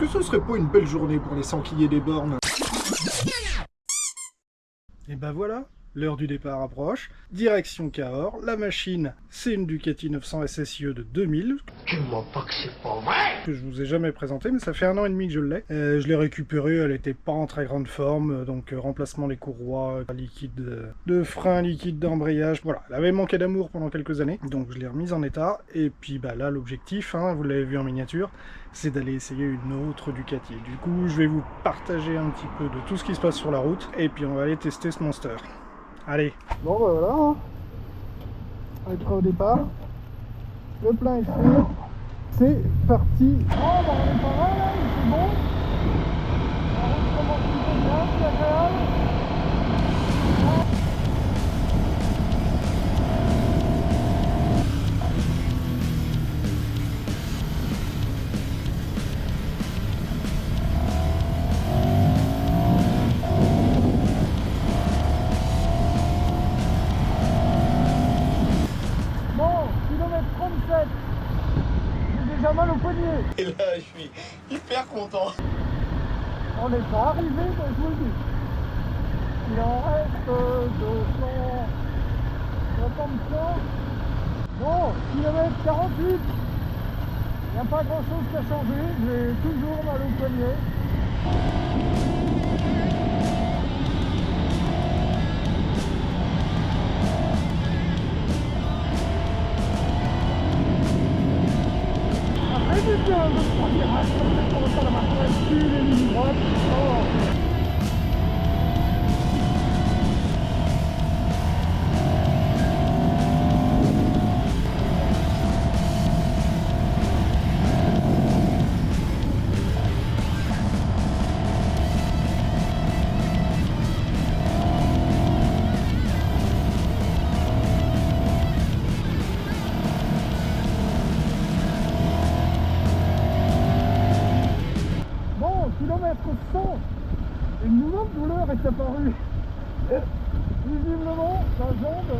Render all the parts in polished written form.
que ce serait pas une belle journée pour les sangliers des bornes? Et ben voilà, l'heure du départ approche. Direction Cahors, la machine, c'est une Ducati 900 SSIE de 2000. Tu me mens pas que c'est pas vrai! Que je vous ai jamais présenté, mais ça fait 1 an et demi que je l'ai. Je l'ai récupérée, elle était pas en très grande forme, donc remplacement des courroies, liquide de frein, liquide d'embrayage, voilà. Elle avait manqué d'amour pendant quelques années, donc je l'ai remise en état. Et puis bah là, l'objectif, hein, vous l'avez vu en miniature, c'est d'aller essayer une autre Ducati. Du coup, je vais vous partager un petit peu de tout ce qui se passe sur la route, et puis on va aller tester ce monster. Allez. Bon bah voilà, hein. On est prêt au départ. Le plein est fait. C'est parti. Oh bah on est pas mal là, c'est bon. La route commence plutôt bien, c'est agréable. Bon, kilomètre 37. J'ai déjà mal au poignet. Et là, je suis hyper content. On n'est pas arrivé, mais je vous le dis. Il en reste 263. Bon, kilomètre 48. Il n'y a pas grand chose qui a changé. J'ai toujours mal au poignet. Après, j'ai fait un autre virage. Je commence à la marquer dessus, les lignes droites. Oh. Kilomètre 100, une nouvelle douleur est apparue. Visiblement, la jambe.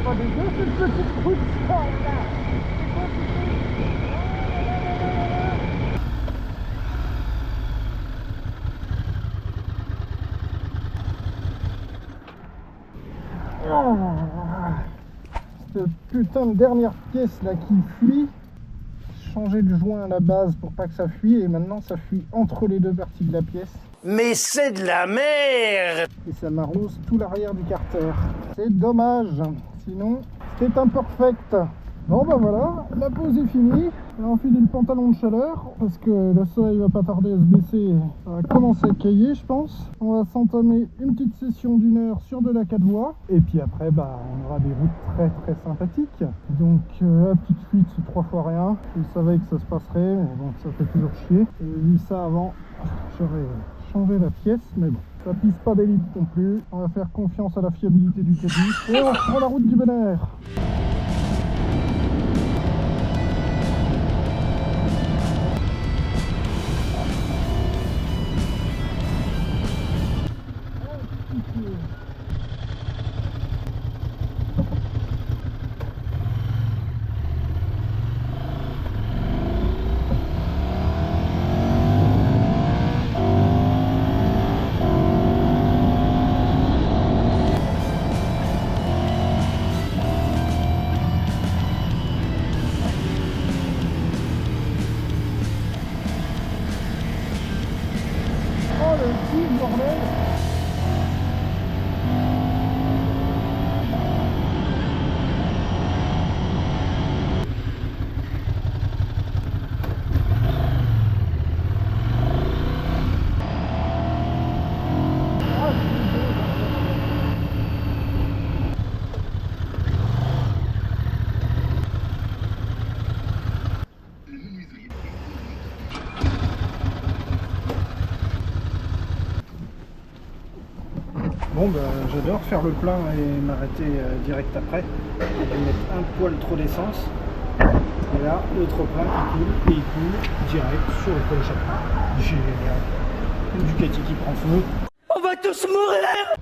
Pas dégueu cette petite route, ça, là. Cette putain de dernière pièce là qui fuit. Changer le joint à la base pour pas que ça fuit, et maintenant ça fuit entre les deux parties de la pièce. Mais c'est de la merde! Et ça m'arrose tout l'arrière du carter. C'est dommage, sinon c'était imperfect. Bon bah voilà, la pause est finie. On va enfiler le pantalon de chaleur parce que le soleil va pas tarder à se baisser. Ça va commencer à cailler, je pense. On va s'entamer une petite session d'1 heure sur de la 4 voies. Et puis après, bah, on aura des routes très très sympathiques. Donc la petite fuite, c'est 3 fois rien. Je savais que ça se passerait, mais bon, ça fait toujours chier. Et vu ça avant, j'aurais changé la pièce, mais bon. Ça pisse pas d'élite non plus. On va faire confiance à la fiabilité du caddie. Et on reprend la route du bonheur. Bordel. Bon bah j'adore faire le plein et m'arrêter direct après. Je vais mettre un poil trop d'essence. Et là, le trop-plein qui coule, et il coule direct sur le pôle échappement. Génial. Une Ducati qui prend feu. On va tous mourir!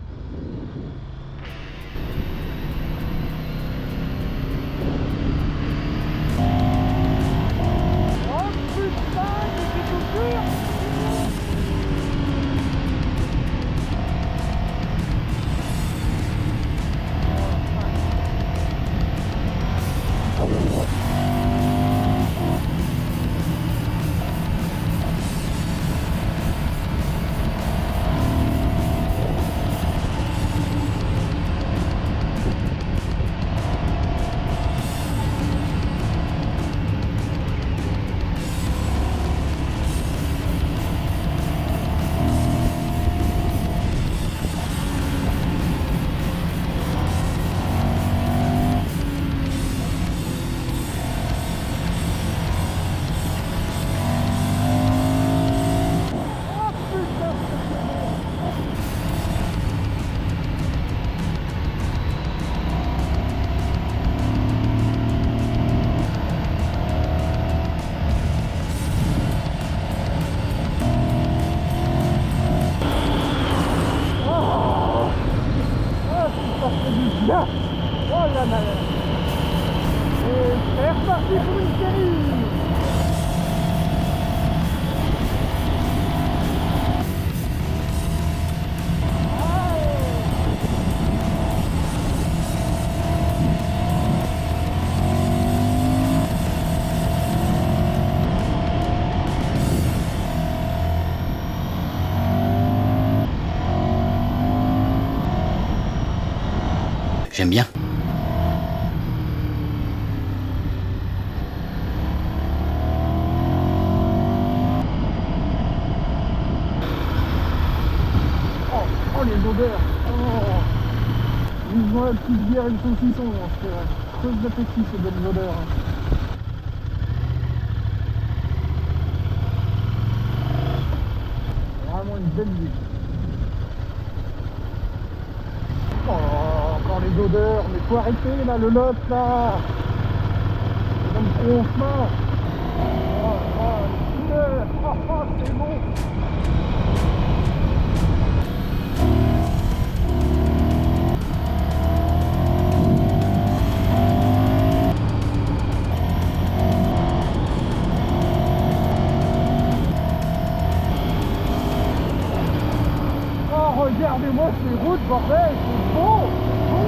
J'aime bien. Oh les odeurs. Oh. Vivement la petite bière et le saucisson. Creuse d'appétit ces belles odeurs. Vraiment une belle vie. Oh, encore les odeurs, mais faut arrêter là, le lot là. Ça me trop au chemin. C'est bon. Oh, regardez-moi ces routes, bordel, c'est beau, c'est beau.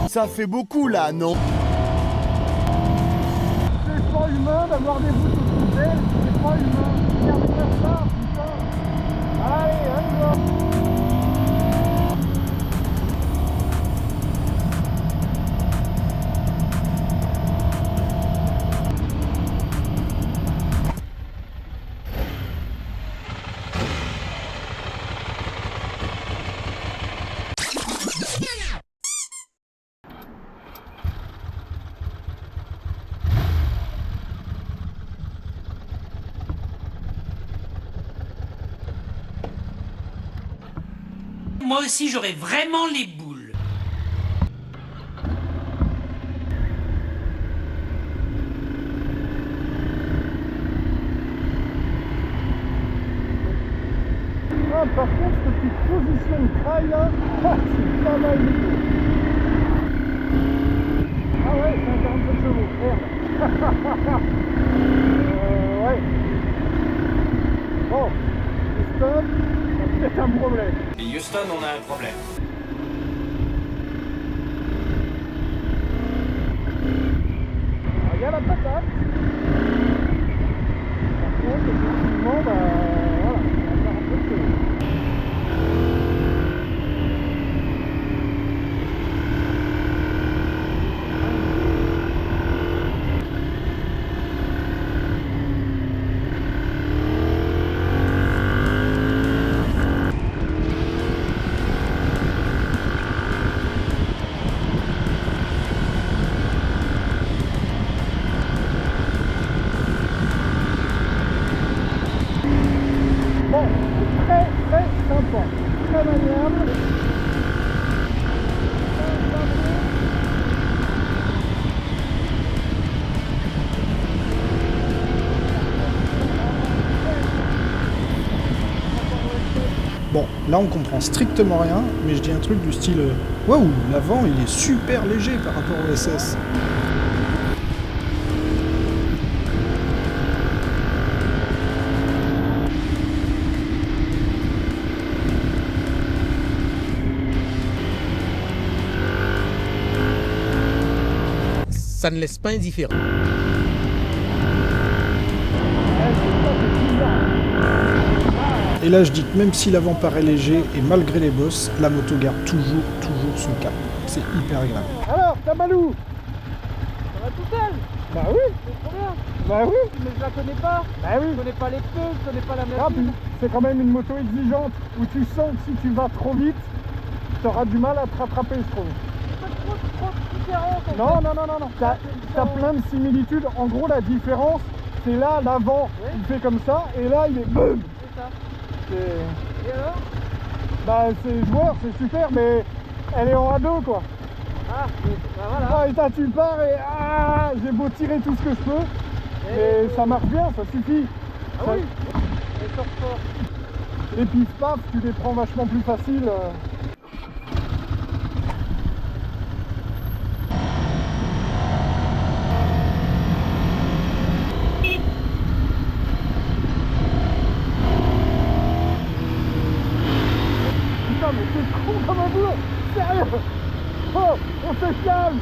Ça fait beaucoup là, non? C'est pas humain d'avoir des bouts de poubelle, c'est pas humain. Regardez-moi ça, putain. Allez, allez, là. Moi aussi, j'aurais vraiment les boules. Ah, par contre, cette petite position de trail là, c'est pas mal du tout. Ah ouais, c'est un 47 chevaux, merde. Ouais. Bon, Houston, c'est peut-être un problème. Et Houston, on a un problème. Il y a la patate. Par contre, effectivement, bah voilà, on va faire un peu de choses. Bon, là on comprend strictement rien, mais je dis un truc du style waouh, l'avant il est super léger par rapport au SS. Ça ne laisse pas indifférent. Et là je dis que même si l'avant paraît léger, et malgré les bosses, la moto garde toujours son cap. C'est hyper agréable. Alors, Tabalou, Ça va tout seul. bah oui, C'est trop bien. bah oui, Mais je la connais pas. bah oui. Je connais pas les pneus, je connais pas la Ah, puis, machine. c'est quand même une moto exigeante, où tu sens que si tu vas trop vite, tu auras du mal à te rattraper, je trouve. C'est pas trop différent. Non. T'as plein de similitudes. En gros, la différence, c'est là, l'avant, Oui. il fait comme ça, et là, il est boum. C'est ça. C'est... Et alors? Bah, c'est joueur, c'est super, mais elle est en radeau, quoi. Ah, bah voilà. Ah, et là, tu pars, et j'ai beau tirer tout ce que je peux, mais ça marche bien, ça suffit. Ah Ça- oui. Et sort fort. Les pif-paf, tu les prends vachement plus facile. Putain, mais c'est con comme un boulot. Sérieux. Oh, on se calme.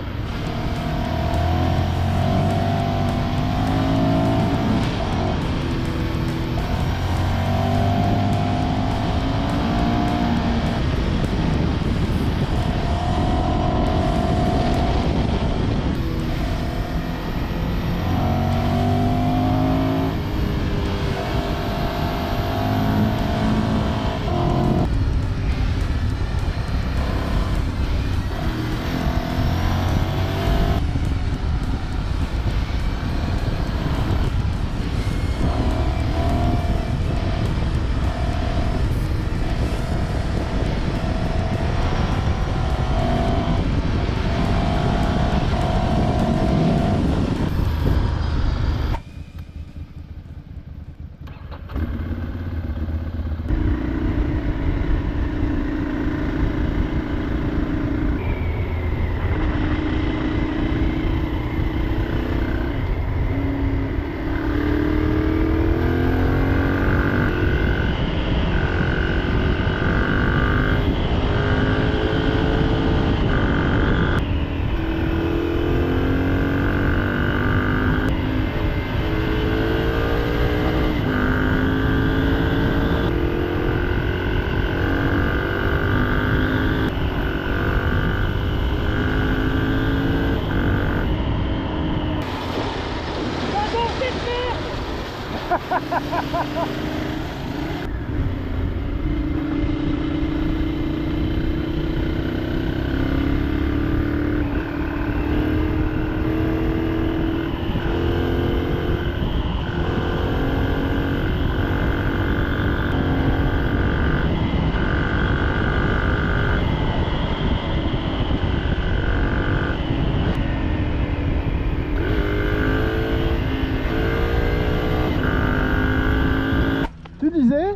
Tu disais?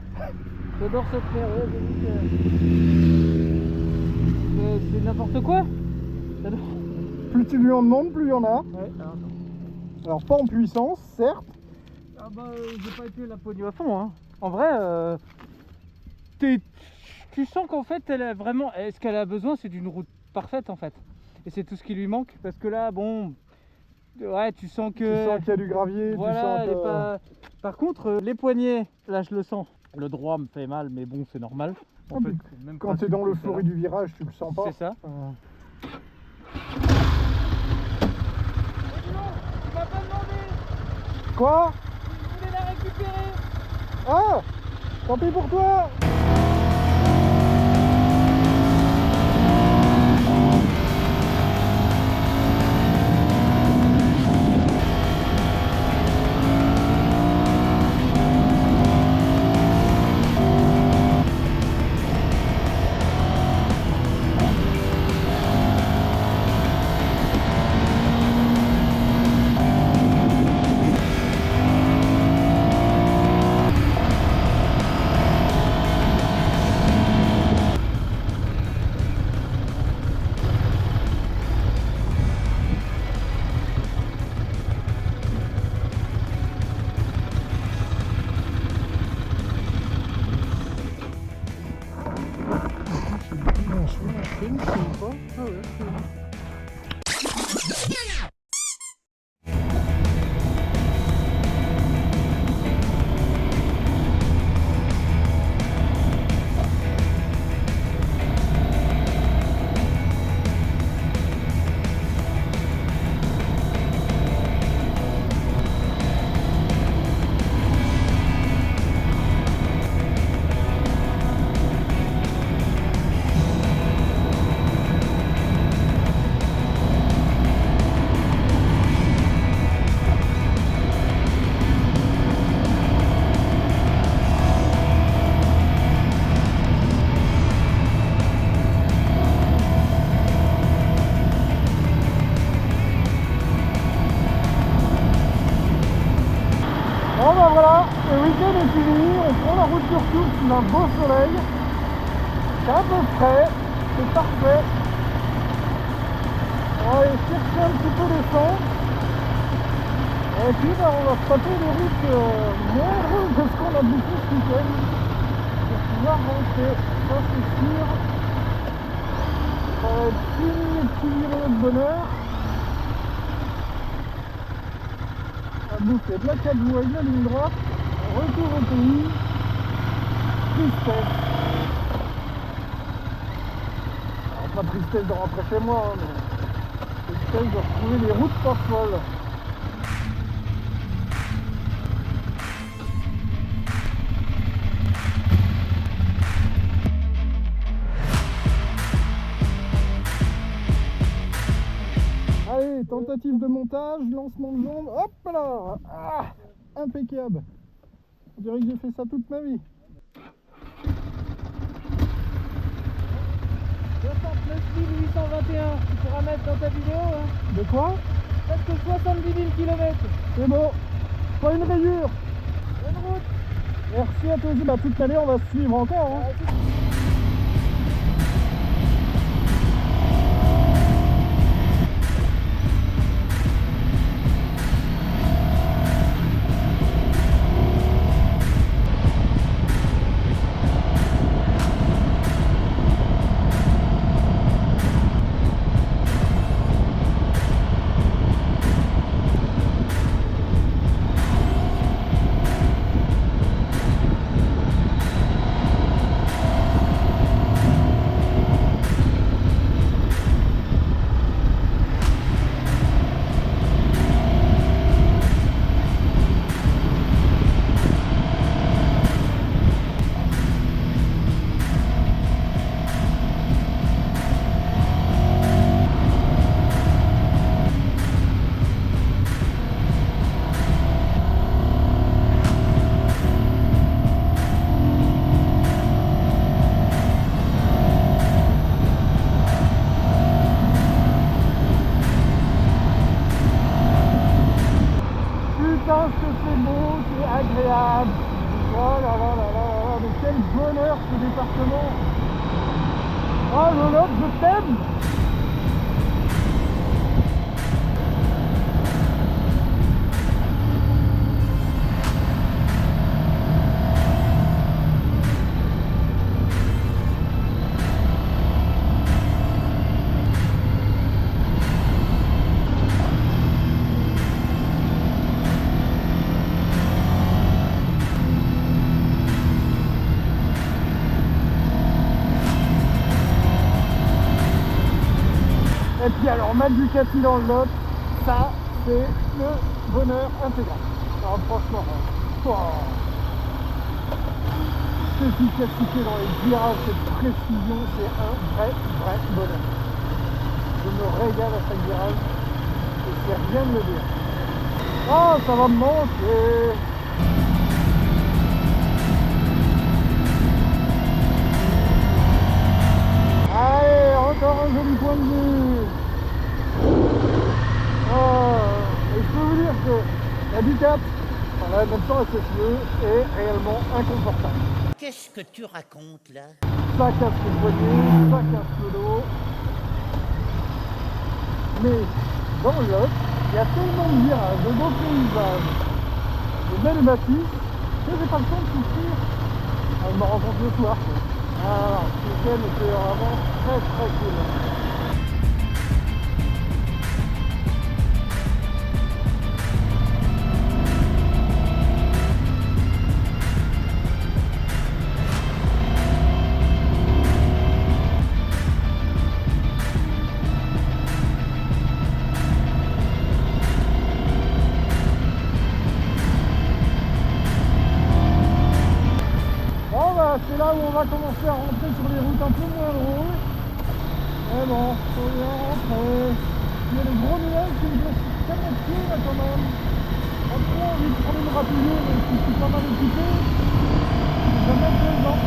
J'adore cette mer, ouais, j'ai vu que... C'est n'importe quoi. J'adore. Plus tu lui en demandes, plus il y en a. Ouais, alors attends. Alors pas en puissance, certes. Ah bah, j'ai pas été la poignée à fond, hein. En vrai, tu sens qu'en fait, elle a vraiment... Ce qu'elle a besoin, c'est d'une route parfaite, en fait. Et c'est tout ce qui lui manque, parce que là, bon... Ouais, tu sens que... Tu sens qu'il y a du gravier, Voilà, tu sens elle que... est pas... Par contre, les poignets, là, je le sens. Le droit me fait mal, mais bon, c'est normal. En Ah, fait, mais c'est le même Quand tu es principe dans que l'euphorie celle-là. du virage, tu le sens pas. C'est ça. Tu m'as pas demandé Quoi? si je voulais la récupérer. Ah, tant pis pour toi. Franchement, je sais pas. Ah ouais, c'est bon. Bon ben voilà, le week-end est fini, on prend la route sur tout sous un beau soleil. C'est un peu frais, c'est parfait. On va aller chercher un petit peu les sons. Et puis ben, on va se taper des routes moindres que ce qu'on a bouffé ce week-end. Pour pouvoir rentrer, ça c'est sûr. Ça va être fini les petits virées de bonheur. On va bouffer de la 4 voies et de la ligne droite. Retour au pays. Tristesse. Alors, pas tristesse de rentrer chez moi, hein, mais tristesse de retrouver les routes pas folles. Allez, tentative de montage, lancement de jambes, hop là, impeccable. On dirait que j'ai fait ça toute ma vie. 69 821, tu pourras mettre dans ta vidéo, hein. De quoi? Presque 70 000 km. C'est bon, pas une rayure. Bonne route. Merci à toi aussi, bah toute l'année on va se suivre encore. Hein. Putain, que c'est beau, c'est agréable. Oh là là là là là, mais quel bonheur ce département. Oh Lolotte, je t'aime. Et puis alors, mettre du Ducati dans le Lot, ça c'est le bonheur intégral. Alors franchement, cette efficacité dans les virages, cette précision, c'est un vrai bonheur. Je me régale à chaque virage, et c'est rien de le dire. Oh, ça va me manquer. Allez, encore un joli point de vue. Et je peux vous dire que la Ducati, en même temps avec ses cheveux, est réellement inconfortable. Qu'est-ce que tu racontes là? Ça casse le poignet, ça casse le dos. Mais dans le Lot, il y a tellement de virages, de beaux paysages, de belles bâtisses, que j'ai pas le temps de souffrir. Je me rends compte le soir. Alors, ce week-end était vraiment très très cool. Bon bah c'est là où on va commencer à rentrer sur les routes un peu moins drôles. Mais bon, faut bien rentrer. Il y a des gros nuages qui me glacent tellement de pieds là quand même. J'ai un peu envie de prendre une rapidée, mais si je suis pas mal occupé, c'est jamais plaisant.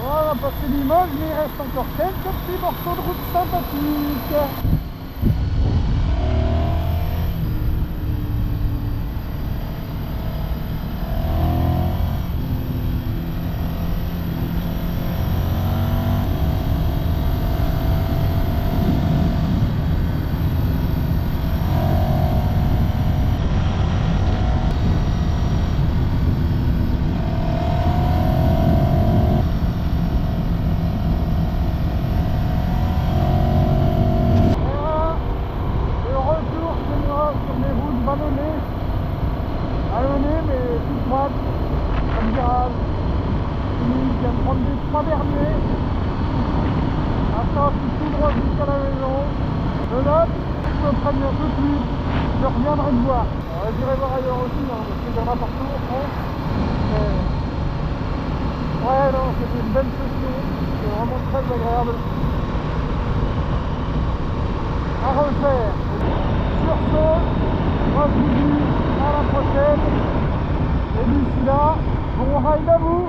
On va passer Limoges, mais il reste encore quelques petits morceaux de route sympathiques. Vallonné, mais tout droite, comme virage. Il vient de prendre les 3 derniers. Maintenant, je suis tout droit jusqu'à la maison. Je note, je me prenne un peu plus. Je reviendrai te voir. J'irai voir ailleurs aussi, hein, parce qu'il y en a partout en France. Mais... ouais, non, c'était une belle session. C'était vraiment très agréable à refaire. Sur ce, moi je vous dis à la prochaine. Et d'ici là, bon ride à vous!